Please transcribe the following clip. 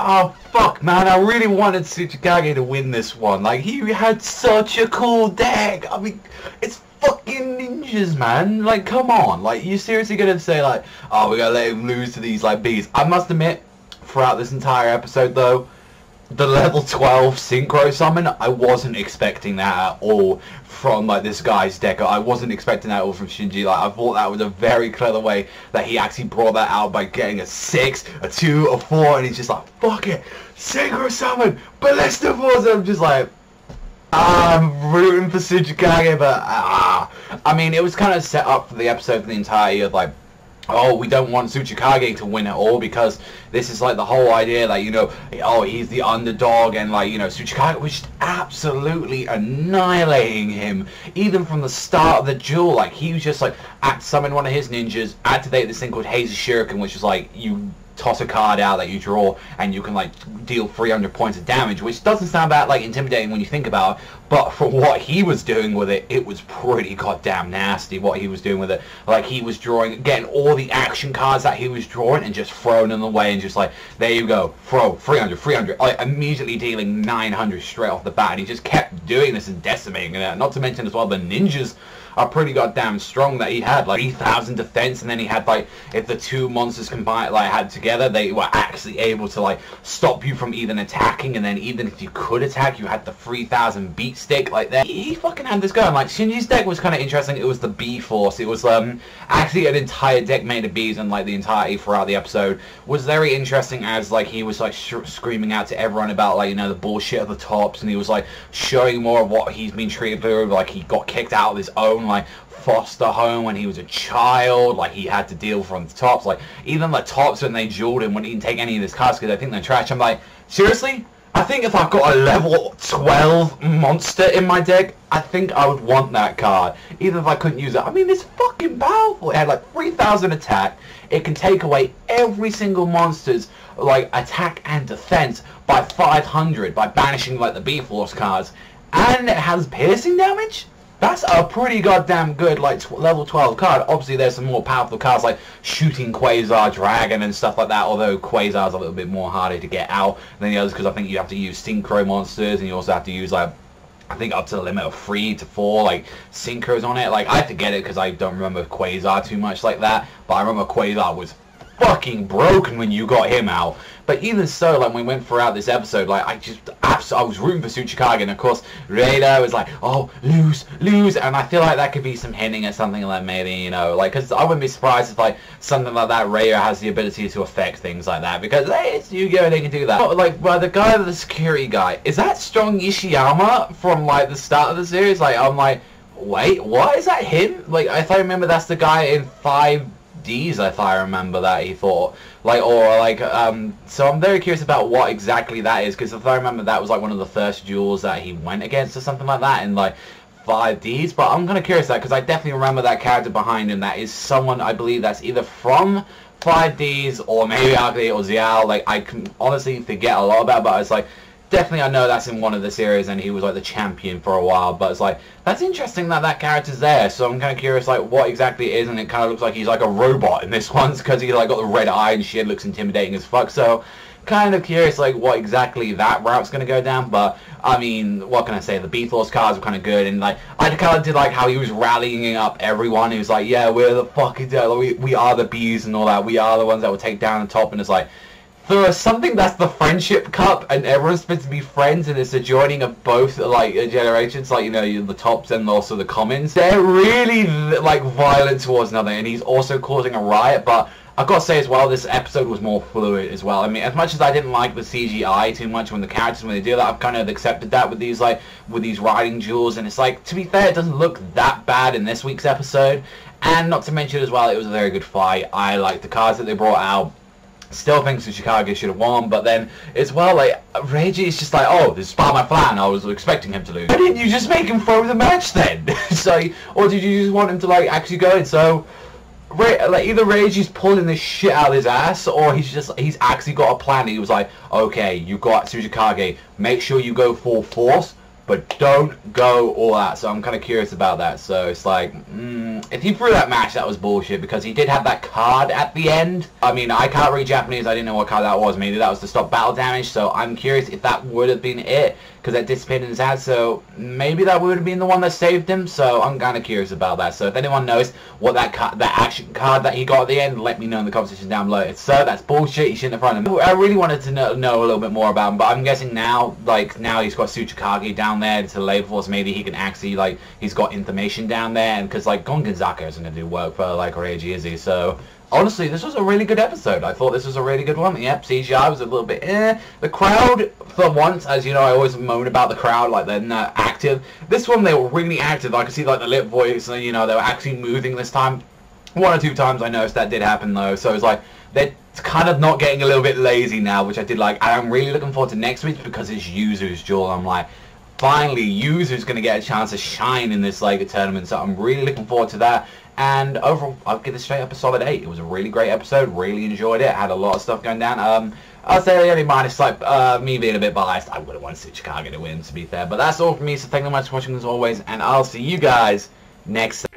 oh fuck, man, I really wanted Tsukikage to win this one. Like, he had such a cool deck. I mean, it's fucking ninjas, man. Like, come on. Like, you seriously gonna say, like, oh, we're gonna let him lose to these, like, bees? I must admit, throughout this entire episode, though, the level 12 Synchro summon, I wasn't expecting that at all from, like, this guy's deck. I wasn't expecting that at all from Shinji. Like, I thought that was a very clever way that he actually brought that out by getting a 6, a 2, a 4, and he's just like, fuck it, Synchro summon, Ballista Force. I'm just like, I'm rooting for Tsukikage, but, I mean, it was kind of set up for the episode for the entirety of, like, oh, we don't want Tsukikage to win it all, because this is like the whole idea, like, you know, oh, he's the underdog, and, like, you know, Tsukikage was just absolutely annihilating him, even from the start of the duel. Like, he was just like, summon one of his ninjas, activate this thing called Hazy Shuriken, which is like, you toss a card out that you draw, and you can, like, deal 300 points of damage, which doesn't sound that, like, intimidating when you think about it, but for what he was doing with it, it was pretty goddamn nasty what he was doing with it. Like, he was getting all the action cards that he was drawing and just throwing them away, and just like, there you go, throw 300, like, immediately dealing 900 straight off the bat, and he just kept doing this and decimating it. Not to mention as well, the ninjas are pretty goddamn strong that he had, like 3,000 defense, and then he had, like, if the two monsters combined, like, had together, they were actually able to, like, stop you from even attacking, and then even if you could attack, you had the 3,000 beat stick, like, that. He fucking had this going. Like, Shinji's deck was kind of interesting. It was the bee force. It was, actually an entire deck made of bees, and, like, the entirety throughout the episode was very interesting, as, like, he was, like, screaming out to everyone about, like, you know, the bullshit of the tops, and he was, like, showing more of what he's been treated through. Like, he got kicked out of his own, like, foster home when he was a child. Like, he had to deal from the tops. Like, even the tops, when they dueled him, when he didn't take any of his cards because I think they're trash. I'm like, seriously? I think if I've got a level 12 monster in my deck, I think I would want that card, even if I couldn't use it. I mean, it's fucking powerful. It had, like, 3,000 attack. It can take away every single monster's, like, attack and defense by 500 by banishing, like, the B-Force cards. And it has piercing damage? That's a pretty goddamn good, like, level 12 card. Obviously, there's some more powerful cards, like Shooting Quasar Dragon and stuff like that, although Quasar's a little bit more harder to get out than the others, because I think you have to use Synchro monsters, and you also have to use, like, I think up to the limit of 3 to 4, like, Synchros on it. Like, I forget it because I don't remember Quasar too much like that, but I remember Quasar was fucking broken when you got him out. But even so, like, when we went throughout this episode, like, I was rooting for Tsukikage, and of course Rada was like, oh, lose, and I feel like that could be some hinting at something like, maybe, you know, like, because I wouldn't be surprised if, like, something like that, Rada has the ability to affect things like that, because, hey, it's Yu-Gi-Oh! They can do that. But, like, the guy, the security guy, is that Strong Ishiyama from, like, the start of the series? Like, I'm like, wait, what? Is that him? Like, if I remember, that's the guy in 5Ds, if I remember that, he thought. Like, or, like, so I'm very curious about what exactly that is, because if I remember, that was, like, one of the first duels that he went against or something like that in, like, 5Ds, but I'm kind of curious that, because I definitely remember that character behind him. That is someone, I believe, that's either from 5Ds, or maybe Ugly or Xiao. Like, I can honestly forget a lot about it, but it's like, definitely I know that's in one of the series, and he was, like, the champion for a while, but it's like, that's interesting that that character's there, so I'm kind of curious, like, what exactly it is, and it kind of looks like he's, like, a robot in this one, because he's, like, got the red eye and shit, looks intimidating as fuck, so kind of curious, like, what exactly that route's going to go down. But, I mean, what can I say, the B-Force cards were kind of good, and, like, I kind of did like how he was rallying up everyone. He was like, yeah, we're the fucking, we are the bees and all that, we are the ones that will take down the top, and it's like, for something that's the Friendship Cup, and everyone's supposed to be friends, and it's a joining of both, like, generations, like, you know, the tops and also the commons, they're really, like, violent towards another, and he's also causing a riot. But I've got to say as well, this episode was more fluid as well. I mean, as much as I didn't like the CGI too much when the characters, when they do that, I've kind of accepted that with these, like, with these riding duels, and it's like, to be fair, it doesn't look that bad in this week's episode, and not to mention as well, it was a very good fight. I like the cards that they brought out. Still think Tsukikage should have won, but then as well, like, Reiji is just like, oh, this is part of my plan, I was expecting him to lose. Why didn't you just make him throw the match then? So, or did you just want him to, like, actually go in? So, like, either Reiji's pulling this shit out of his ass, or he's actually got a plan. He was like, okay, you got Tsukikage, make sure you go full force, but don't go all out. So I'm kind of curious about that. So it's like, if he threw that match, that was bullshit, because he did have that card at the end. I mean, I can't read Japanese. I didn't know what card that was. Maybe that was to stop battle damage. So I'm curious if that would have been it, because that dissipated in his hand. So maybe that would have been the one that saved him. So I'm kind of curious about that. So if anyone knows what that action card that he got at the end, let me know in the comment section down below. If so, that's bullshit. You shouldn't have thrown him. I really wanted to know a little bit more about him, but I'm guessing now, like, now he's got Tsukikage down there to labor force. Maybe he can actually, like, he's got information down there, and because, like, Gonganzaka isn't going to do work for, like, Reiji, is he? So honestly, this was a really good episode. I thought this was a really good one. Yep, CGI was a little bit The crowd, for once, as you know, I always moan about the crowd, like, they're not active. This one, they were really active. I could see, like, the lip voice, and, you know, they were actually moving this time. 1 or 2 times I noticed that did happen, though. So it's like, they're kind of not getting a little bit lazy now, which I did like. And I'm really looking forward to next week, because it's Yuzu's duel. I'm like, finally, Yuzu's going to get a chance to shine in this, like, tournament. So I'm really looking forward to that. And overall, I'll give this straight up a solid 8. It was a really great episode. Really enjoyed it. Had a lot of stuff going down. I'll say the only minus, like, me being a bit biased, I would have wanted Tsukikage to win, to be fair. But that's all from me. So thank you very much for watching, as always. And I'll see you guys next time.